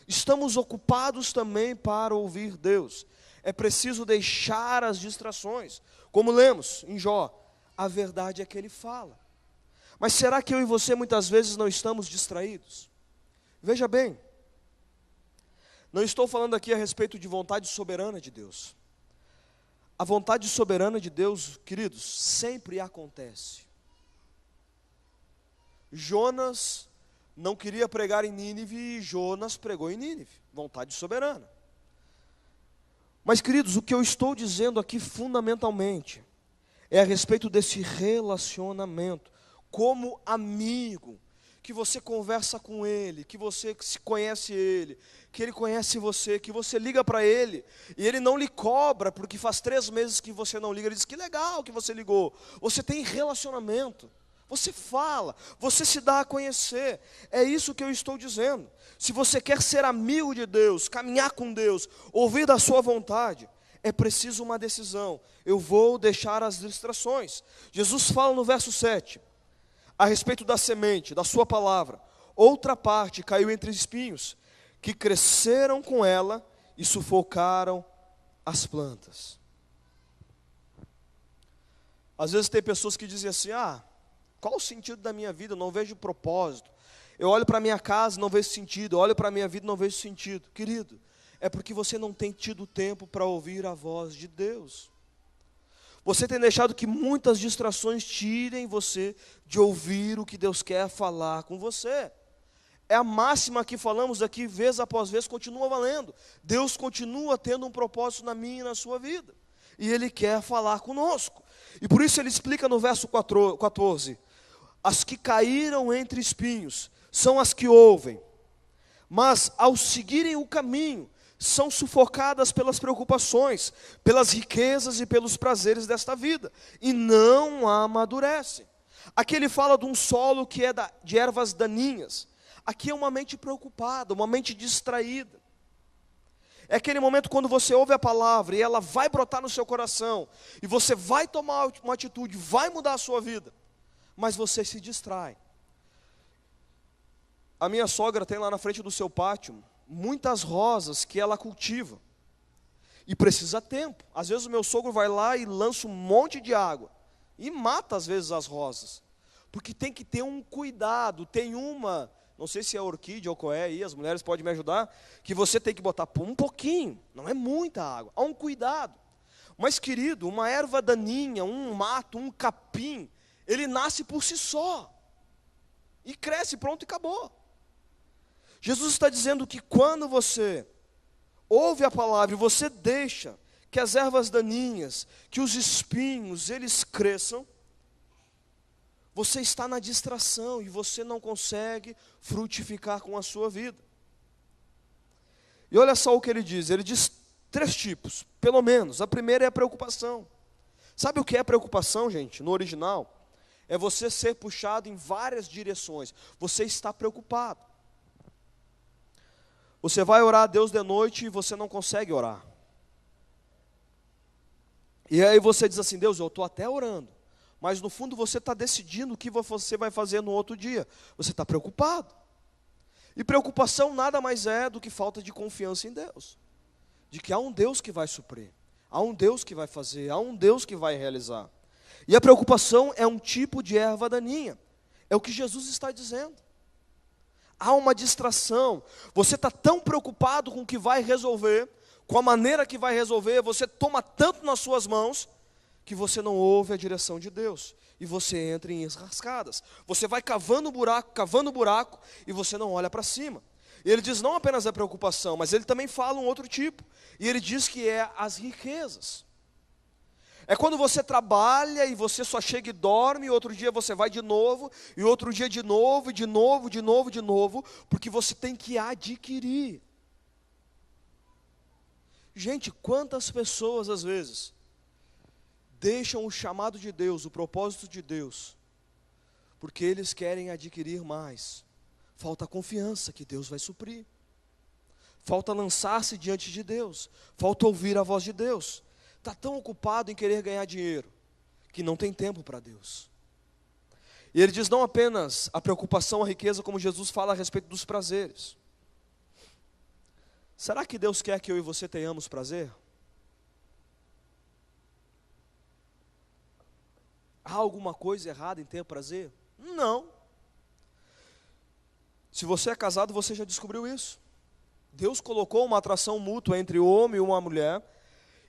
Speaker 1: Estamos ocupados também para ouvir Deus. É preciso deixar as distrações. Como lemos em Jó, a verdade é que Ele fala. Mas será que eu e você muitas vezes não estamos distraídos? Veja bem, não estou falando aqui a respeito de vontade soberana de Deus. A vontade soberana de Deus, queridos, sempre acontece. Jonas não queria pregar em Nínive e Jonas pregou em Nínive. Vontade soberana. Mas, queridos, o que eu estou dizendo aqui fundamentalmente é a respeito desse relacionamento. Como amigo, que você conversa com ele, que você conhece ele, que ele conhece você, que você liga para ele, e ele não lhe cobra, porque faz 3 meses que você não liga, ele diz, que legal que você ligou. Você tem relacionamento, você fala, você se dá a conhecer, é isso que eu estou dizendo. Se você quer ser amigo de Deus, caminhar com Deus, ouvir da sua vontade, é preciso uma decisão. Eu vou deixar as distrações. Jesus fala no verso 7, a respeito da semente, da sua palavra. Outra parte caiu entre espinhos, que cresceram com ela e sufocaram as plantas. Às vezes tem pessoas que dizem assim, qual o sentido da minha vida? Eu não vejo propósito. Eu olho para a minha casa e não vejo sentido. Eu olho para a minha vida e não vejo sentido. Querido, é porque você não tem tido tempo para ouvir a voz de Deus. Você tem deixado que muitas distrações tirem você de ouvir o que Deus quer falar com você. É a máxima que falamos aqui, vez após vez, continua valendo. Deus continua tendo um propósito na minha e na sua vida. E Ele quer falar conosco. E por isso Ele explica no verso 14. As que caíram entre espinhos são as que ouvem, mas ao seguirem o caminho, são sufocadas pelas preocupações, pelas riquezas e pelos prazeres desta vida, e não amadurecem. Aqui ele fala de um solo que é de ervas daninhas. Aqui é uma mente preocupada, uma mente distraída. É aquele momento quando você ouve a palavra e ela vai brotar no seu coração, e você vai tomar uma atitude, vai mudar a sua vida, mas você se distrai. A minha sogra tem lá na frente do seu pátio muitas rosas que ela cultiva, e precisa tempo. Às vezes o meu sogro vai lá e lança um monte de água, e mata às vezes as rosas, porque tem que ter um cuidado. Tem uma, não sei se é orquídea ou qual é aí, as mulheres podem me ajudar, que você tem que botar um pouquinho, não é muita água, há um cuidado. Mas querido, uma erva daninha, um mato, um capim, ele nasce por si só, e cresce, pronto e acabou. Jesus está dizendo que quando você ouve a palavra e você deixa que as ervas daninhas, que os espinhos, eles cresçam, você está na distração e você não consegue frutificar com a sua vida. E olha só o que ele diz 3 tipos, pelo menos. A primeira é a preocupação. Sabe o que é preocupação, gente? No original, é você ser puxado em várias direções. Você está preocupado. Você vai orar a Deus de noite e você não consegue orar. E aí você diz assim, Deus, eu estou até orando, mas no fundo você está decidindo o que você vai fazer no outro dia. Você está preocupado. E preocupação nada mais é do que falta de confiança em Deus. De que há um Deus que vai suprir, há um Deus que vai fazer, há um Deus que vai realizar. E a preocupação é um tipo de erva daninha. É o que Jesus está dizendo. Há uma distração. Você está tão preocupado com o que vai resolver, com a maneira que vai resolver, você toma tanto nas suas mãos, que você não ouve a direção de Deus. E você entra em enrascadas. Você vai cavando buraco, e você não olha para cima. E ele diz não apenas a preocupação, mas ele também fala um outro tipo. E ele diz que é as riquezas. É quando você trabalha e você só chega e dorme, e outro dia você vai de novo, e outro dia de novo, de novo, porque você tem que adquirir. Gente, quantas pessoas às vezes deixam o chamado de Deus, o propósito de Deus, porque eles querem adquirir mais. Falta confiança que Deus vai suprir. Falta lançar-se diante de Deus. Falta ouvir a voz de Deus. Está tão ocupado em querer ganhar dinheiro, que não tem tempo para Deus. E ele diz não apenas a preocupação, a riqueza, como Jesus fala a respeito dos prazeres. Será que Deus quer que eu e você tenhamos prazer? Há alguma coisa errada em ter prazer? Não. Se você é casado, você já descobriu isso. Deus colocou uma atração mútua entre o homem e uma mulher,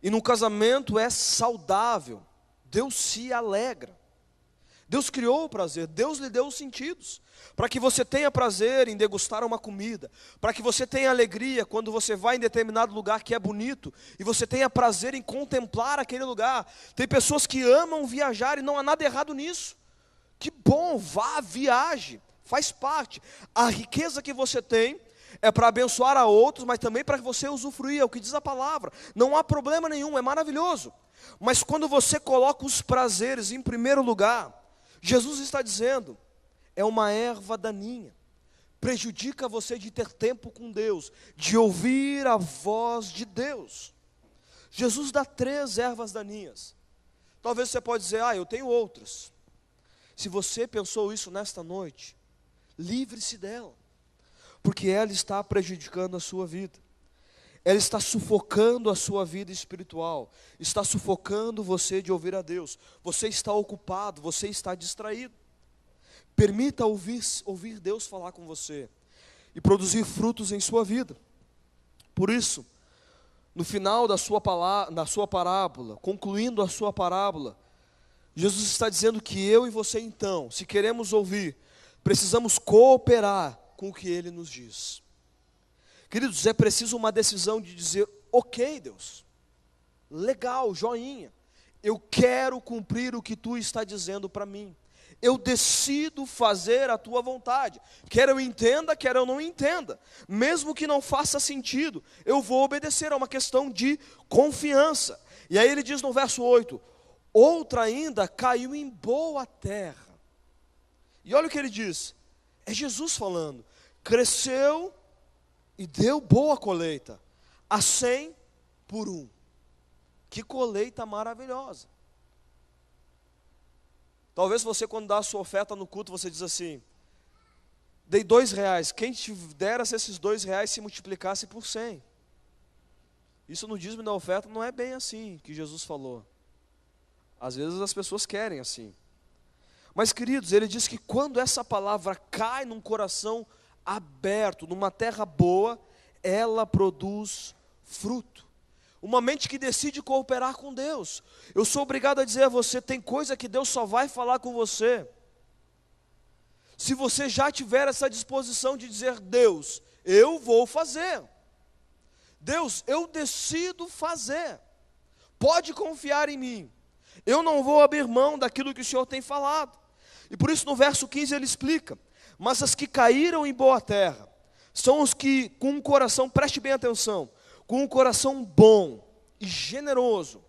Speaker 1: E no casamento é saudável. Deus se alegra. Deus criou o prazer, Deus lhe deu os sentidos, para que você tenha prazer em degustar uma comida, para que você tenha alegria quando você vai em determinado lugar que é bonito, e você tenha prazer em contemplar aquele lugar. Tem pessoas que amam viajar e não há nada errado nisso. Que bom, vá, viaje, faz parte. A riqueza que você tem é para abençoar a outros, mas também para que você usufruir, é o que diz a palavra. Não há problema nenhum, é maravilhoso. Mas quando você coloca os prazeres em primeiro lugar, Jesus está dizendo, é uma erva daninha, prejudica você de ter tempo com Deus, de ouvir a voz de Deus. Jesus dá 3 ervas daninhas. Talvez você pode dizer, eu tenho outras. Se você pensou isso nesta noite, livre-se dela, porque ela está prejudicando a sua vida. Ela está sufocando a sua vida espiritual, está sufocando você de ouvir a Deus. Você está ocupado, você está distraído. Permita ouvir Deus falar com você e produzir frutos em sua vida. Por isso, no final da sua parábola, concluindo a sua parábola, Jesus está dizendo que eu e você então, se queremos ouvir, precisamos cooperar com o que Ele nos diz. Queridos, é preciso uma decisão de dizer, ok Deus, legal, joinha, eu quero cumprir o que Tu está dizendo para mim, eu decido fazer a Tua vontade, quer eu entenda, quer eu não entenda, mesmo que não faça sentido, eu vou obedecer, é uma questão de confiança. E aí ele diz no verso 8, outra ainda caiu em boa terra, e olha o que ele diz, é Jesus falando, cresceu e deu boa colheita, a 100 por 1. Que colheita maravilhosa. Talvez você, quando dá a sua oferta no culto, você diz assim, dei R$2, quem te dera se esses R$2 se multiplicasse por 100? Isso no dízimo da oferta não é bem assim que Jesus falou. Às vezes as pessoas querem assim. Mas queridos, ele diz que quando essa palavra cai num coração aberto, numa terra boa, ela produz fruto. Uma mente que decide cooperar com Deus. Eu sou obrigado a dizer a você, tem coisa que Deus só vai falar com você se você já tiver essa disposição de dizer, Deus, eu vou fazer. Deus, eu decido fazer. Pode confiar em mim. Eu não vou abrir mão daquilo que o Senhor tem falado. E por isso no verso 15 ele explica, mas as que caíram em boa terra, são os que com um coração, preste bem atenção, com um coração bom e generoso,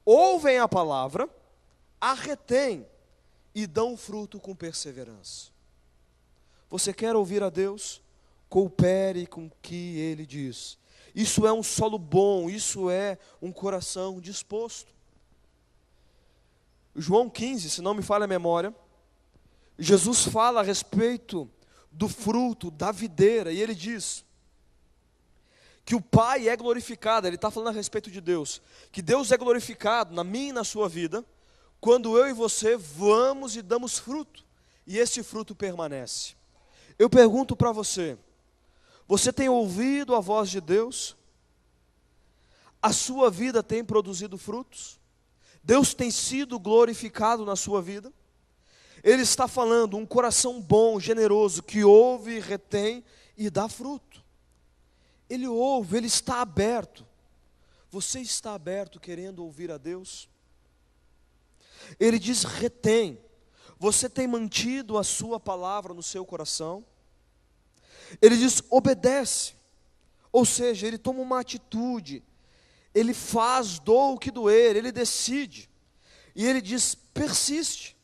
Speaker 1: ouvem a palavra, a retêm e dão fruto com perseverança. Você quer ouvir a Deus? Coopere com o que Ele diz. Isso é um solo bom, isso é um coração disposto. João 15, se não me falha a memória, Jesus fala a respeito do fruto da videira, e ele diz que o Pai é glorificado, ele está falando a respeito de Deus, que Deus é glorificado na minha e na sua vida, quando eu e você vamos e damos fruto, e esse fruto permanece. Eu pergunto para você, você tem ouvido a voz de Deus? A sua vida tem produzido frutos? Deus tem sido glorificado na sua vida? Ele está falando, um coração bom, generoso, que ouve, retém e dá fruto. Ele ouve, ele está aberto. Você está aberto querendo ouvir a Deus? Ele diz, retém. Você tem mantido a sua palavra no seu coração? Ele diz, obedece. Ou seja, ele toma uma atitude. Ele faz, doa o que doer, ele decide. E ele diz, persiste.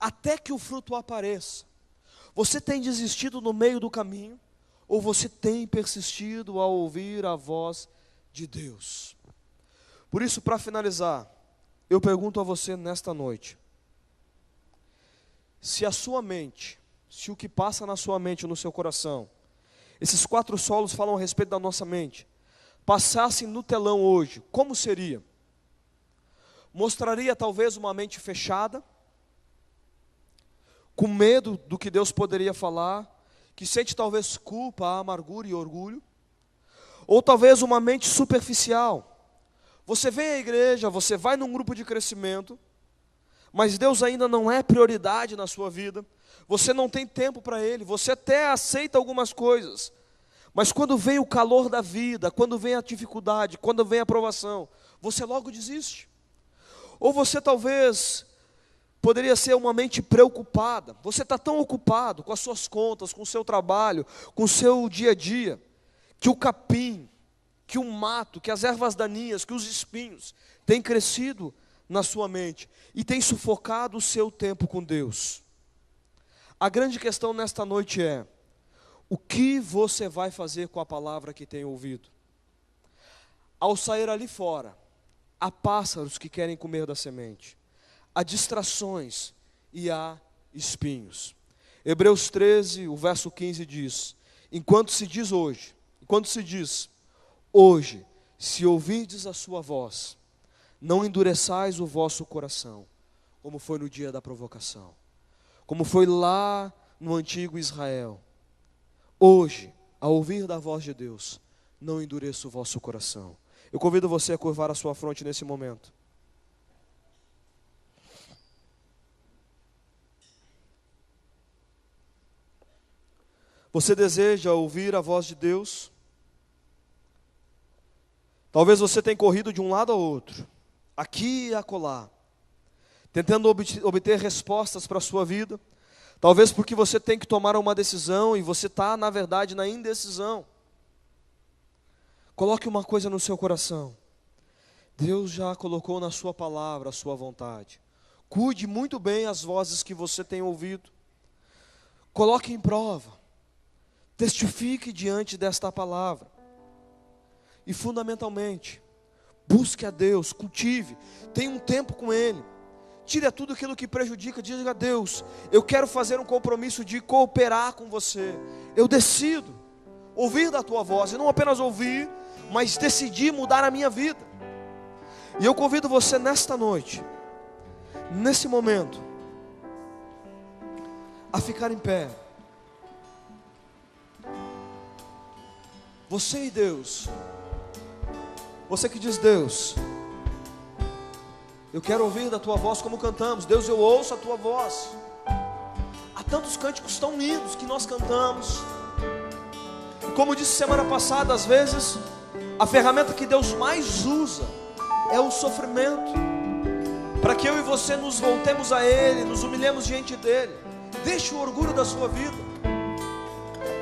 Speaker 1: Até que o fruto apareça. Você tem desistido no meio do caminho? Ou você tem persistido ao ouvir a voz de Deus? Por isso, para finalizar, eu pergunto a você nesta noite, se a sua mente, se o que passa na sua mente ou no seu coração, esses 4 solos falam a respeito da nossa mente, passassem no telão hoje, como seria? Mostraria talvez uma mente fechada, com medo do que Deus poderia falar, que sente talvez culpa, amargura e orgulho, ou talvez uma mente superficial. Você vem à igreja, você vai num grupo de crescimento, mas Deus ainda não é prioridade na sua vida. Você não tem tempo para Ele, você até aceita algumas coisas, mas quando vem o calor da vida, quando vem a dificuldade, quando vem a provação, você logo desiste. Ou você talvez poderia ser uma mente preocupada. Você está tão ocupado com as suas contas, com o seu trabalho, com o seu dia a dia, que o capim, que o mato, que as ervas daninhas, que os espinhos têm crescido na sua mente e têm sufocado o seu tempo com Deus. A grande questão nesta noite é: o que você vai fazer com a palavra que tem ouvido? Ao sair ali fora, há pássaros que querem comer da semente, há distrações e há espinhos. Hebreus 13, o verso 15 diz: enquanto se diz, hoje, se ouvirdes a sua voz, não endureçais o vosso coração, como foi no dia da provocação, como foi lá no antigo Israel. Hoje, ao ouvir da voz de Deus, não endureça o vosso coração. Eu convido você a curvar a sua fronte nesse momento. Você deseja ouvir a voz de Deus? Talvez você tenha corrido de um lado ao outro, aqui e acolá, tentando obter respostas para a sua vida. Talvez porque você tem que tomar uma decisão e você está, na verdade, na indecisão. Coloque uma coisa no seu coração: Deus já colocou na sua palavra a sua vontade. Cuide muito bem as vozes que você tem ouvido. Coloque em prova. Testifique diante desta palavra. E fundamentalmente, busque a Deus, cultive, tenha um tempo com Ele. Tire tudo aquilo que prejudica, diga a Deus: eu quero fazer um compromisso de cooperar com você. Eu decido ouvir da tua voz, e não apenas ouvir, mas decidir mudar a minha vida. E eu convido você nesta noite, nesse momento, a ficar em pé. Você e Deus. Você que diz: Deus, eu quero ouvir da tua voz, como cantamos. Deus, eu ouço a tua voz. Há tantos cânticos tão lindos que nós cantamos. E como disse semana passada, às vezes a ferramenta que Deus mais usa é o sofrimento, para que eu e você nos voltemos a Ele, nos humilhemos diante dEle. Deixe o orgulho da sua vida,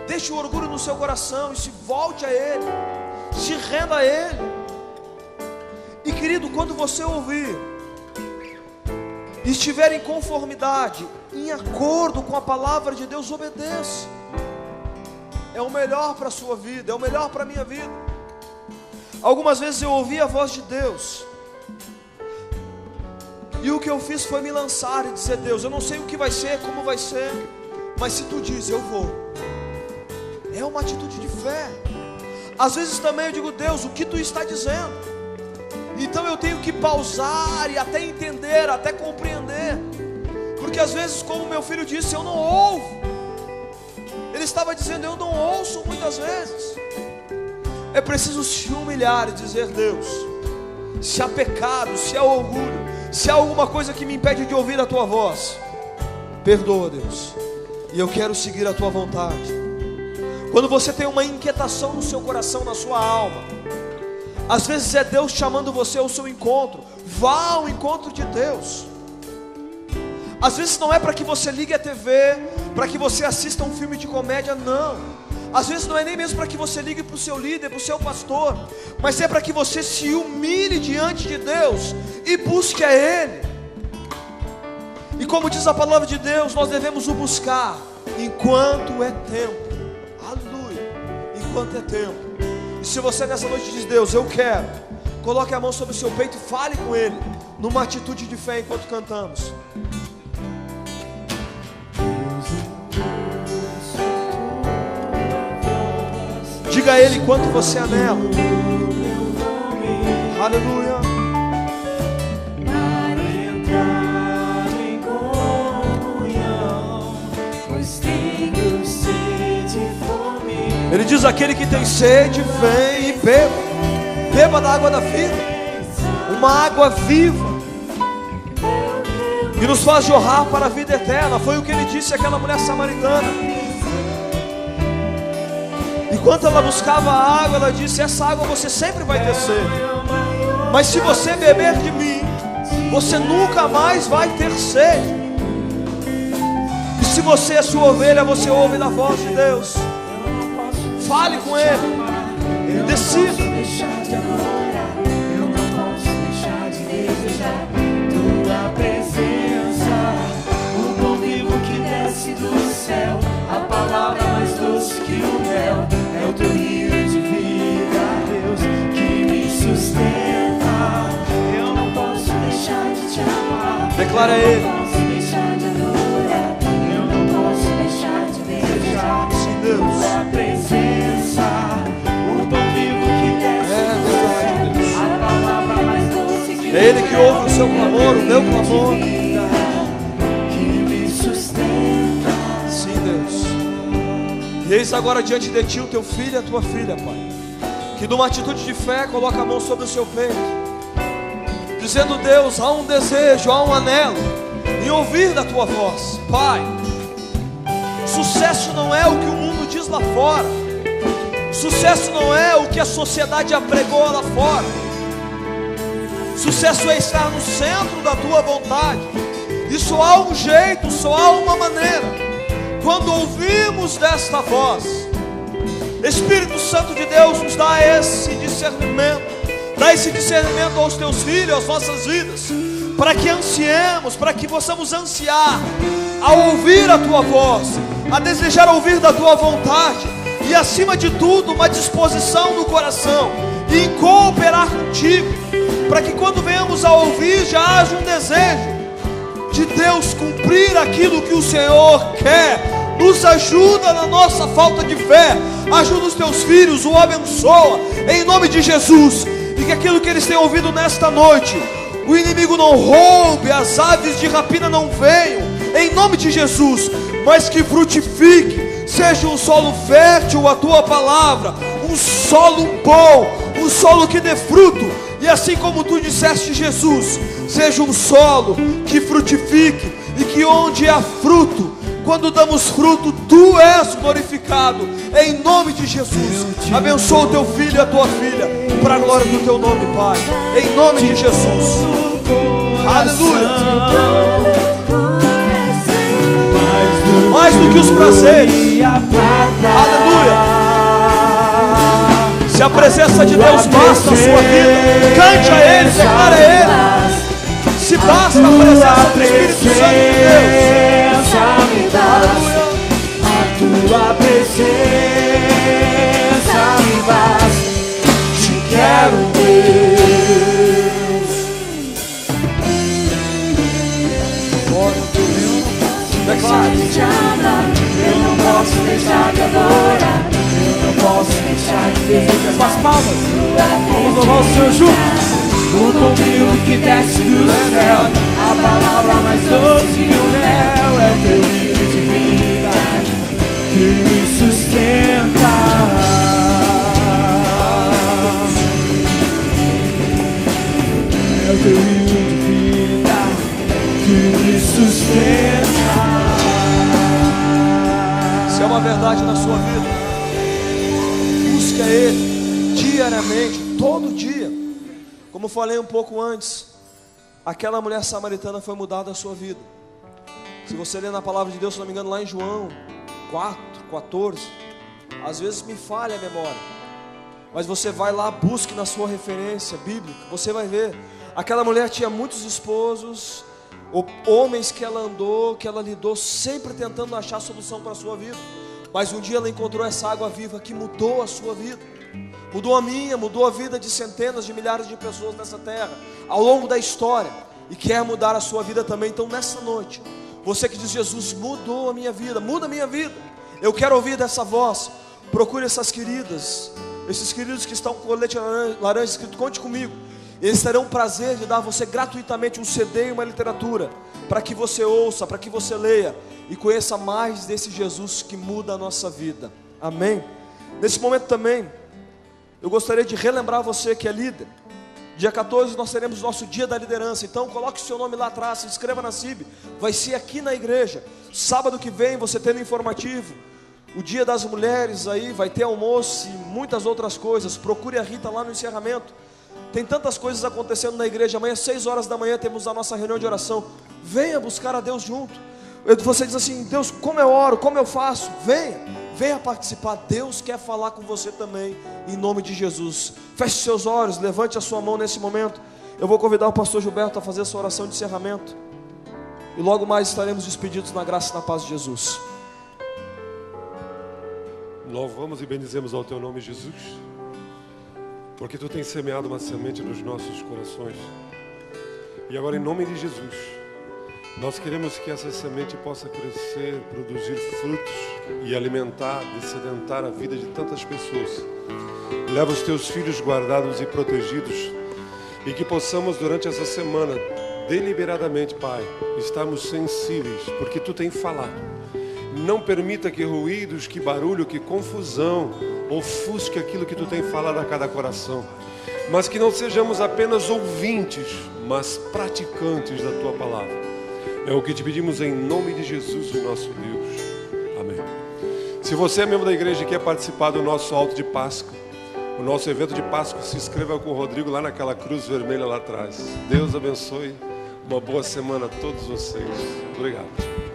Speaker 1: deixe o orgulho no seu coração e se volte a Ele, se renda a Ele. E querido, quando você ouvir e estiver em conformidade, em acordo com a palavra de Deus, obedeça. É o melhor para a sua vida, é o melhor para a minha vida. Algumas vezes eu ouvi a voz de Deus, e o que eu fiz foi me lançar e dizer: Deus, eu não sei o que vai ser, como vai ser, mas se tu diz, eu vou. É uma atitude de fé. Às vezes também eu digo: Deus, o que tu está dizendo? Então eu tenho que pausar e até entender, até compreender. Porque às vezes, como meu filho disse, eu não ouvo. Ele estava dizendo: eu não ouço muitas vezes. É preciso se humilhar e dizer: Deus, se há pecado, se há orgulho, se há alguma coisa que me impede de ouvir a tua voz, perdoa, Deus, e eu quero seguir a tua vontade. Quando você tem uma inquietação no seu coração, na sua alma, às vezes é Deus chamando você ao seu encontro. Vá ao encontro de Deus. Às vezes não é para que você ligue a TV, para que você assista um filme de comédia, não. Às vezes não é nem mesmo para que você ligue para o seu líder, para o seu pastor, mas é para que você se humilhe diante de Deus e busque a Ele. E como diz a palavra de Deus, nós devemos o buscar enquanto é tempo. Aleluia, enquanto é tempo. E se você nessa noite diz: Deus, eu quero, coloque a mão sobre o seu peito e fale com Ele, numa atitude de fé enquanto cantamos. Diga a Ele quanto você anela. Aleluia.
Speaker 2: Para entrar em comunhão, pois tenho sede e fome.
Speaker 1: Ele diz: aquele que tem sede, vem e beba. Beba da água da vida. uma água viva, que nos faz jorrar para a vida eterna. Foi o que ele disse àquela mulher samaritana. Enquanto ela buscava a água, ela disse: essa água você sempre vai ter sede, mas se você beber de mim, você nunca mais vai ter sede. E se você é sua ovelha, você ouve da voz de Deus. Fale com Ele, decida.
Speaker 2: Do céu, a palavra mais doce que o mel, é o teu rio de vida, Deus, que me sustenta. Eu não posso deixar de te amar.
Speaker 1: Declara a Ele.
Speaker 2: Eu não posso deixar de adorar. Eu não posso deixar de desejar tua presença. O pão vivo que desce do céu, a palavra mais doce que o mel.
Speaker 1: É Ele que ouve o seu clamor, o meu clamor. E eis agora diante de ti o teu filho e a tua filha, Pai, que numa atitude de fé coloca a mão sobre o seu peito, dizendo: Deus, há um desejo, há um anelo em ouvir da tua voz. Pai, sucesso não é o que o mundo diz lá fora, sucesso não é o que a sociedade apregou lá fora, sucesso é estar no centro da tua vontade. E só há um jeito, só há uma maneira. Quando ouvimos desta voz, Espírito Santo de Deus nos dá esse discernimento. Dá esse discernimento aos teus filhos, às nossas vidas, para que ansiemos, para que possamos ansiar a ouvir a tua voz, a desejar ouvir da tua vontade, e acima de tudo uma disposição no coração em cooperar contigo, para que quando venhamos a ouvir já haja um desejo de Deus cumprir aquilo que o Senhor quer. Nos ajuda na nossa falta de fé, ajuda os teus filhos, o abençoa em nome de Jesus, e que aquilo que eles têm ouvido nesta noite, o inimigo não roube, as aves de rapina não venham, em nome de Jesus, mas que frutifique, seja um solo fértil a tua palavra, um solo bom, um solo que dê fruto, e assim como tu disseste, Jesus, seja um solo que frutifique, e que onde há fruto, quando damos fruto, tu és glorificado, em nome de Jesus. Abençoa o teu filho e a tua filha, para a glória do teu nome, Pai, em nome de Jesus. Aleluia. Mais do que os prazeres, aleluia. Se a presença de Deus basta a sua vida, cante a Ele, declara a Ele. Se basta a presença do Espírito Santo de Deus,
Speaker 2: a tua presença me basta. Te quero, Deus.
Speaker 1: declare.
Speaker 2: Eu não posso deixar de adorar. Eu não posso deixar de desejar.
Speaker 1: As palmas,
Speaker 2: Vamos louvar o Senhor juntos. O pão vivo que desce do céu, a palavra mais doce que o mel, é o teu rio de vida que me sustenta. É o teu rio de vida que me sustenta.
Speaker 1: se é uma verdade na sua vida, busque a Ele diariamente, todo dia. Como falei um pouco antes, aquela mulher samaritana foi mudada a sua vida. Se você ler na palavra de Deus, se não me engano, lá em João 4:14, às vezes me falha a memória, mas você vai lá, busque na sua referência bíblica, você vai ver, aquela mulher tinha muitos esposos, homens que ela andou, que ela lidou, sempre tentando achar solução para a sua vida, mas um dia ela encontrou essa água viva que mudou a sua vida, mudou a minha, mudou a vida de centenas de milhares de pessoas nessa terra, ao longo da história, e quer mudar a sua vida também. Então nessa noite, você que diz: Jesus mudou a minha vida, muda a minha vida, eu quero ouvir dessa voz, procure essas queridas, esses queridos que estão com colete laranja escrito "Conte comigo", eles terão o prazer de dar a você gratuitamente um CD e uma literatura, para que você ouça, para que você leia e conheça mais desse Jesus que muda a nossa vida. Amém? Nesse momento também, eu gostaria de relembrar você que é líder, Dia 14 nós teremos nosso dia da liderança. Então coloque o seu nome lá atrás, se inscreva na CIB. Vai ser aqui na igreja. Sábado que vem você tem no informativo. O dia das mulheres aí vai ter almoço e muitas outras coisas. Procure a Rita lá no encerramento. Tem tantas coisas acontecendo na igreja. Amanhã às 6 horas da manhã temos a nossa reunião de oração. Venha buscar a Deus junto. Você diz assim: Deus, como eu oro, como eu faço? Venha participar. Deus quer falar com você também, em nome de Jesus. Feche seus olhos, levante a sua mão nesse momento. Eu vou convidar o pastor Gilberto a fazer essa oração de encerramento. E logo mais estaremos despedidos na graça e na paz de Jesus.
Speaker 3: Louvamos e bendizemos ao teu nome, Jesus, porque tu tens semeado uma semente nos nossos corações. E agora, em nome de Jesus, nós queremos que essa semente possa crescer, produzir frutos e alimentar, descedentar a vida de tantas pessoas. Leva os teus filhos guardados e protegidos, e que possamos durante essa semana, deliberadamente, Pai, estarmos sensíveis, porque tu tens falado. Não permita que ruídos, que barulho, que confusão ofusque aquilo que tu tens falado a cada coração. Mas que não sejamos apenas ouvintes, mas praticantes da tua palavra. É o que te pedimos em nome de Jesus, o nosso Deus. Amém. Se você é membro da igreja e quer participar do nosso alto de Páscoa, o nosso evento de Páscoa, se inscreva com o Rodrigo lá naquela cruz vermelha lá atrás. Deus abençoe. Uma boa semana a todos vocês. Obrigado.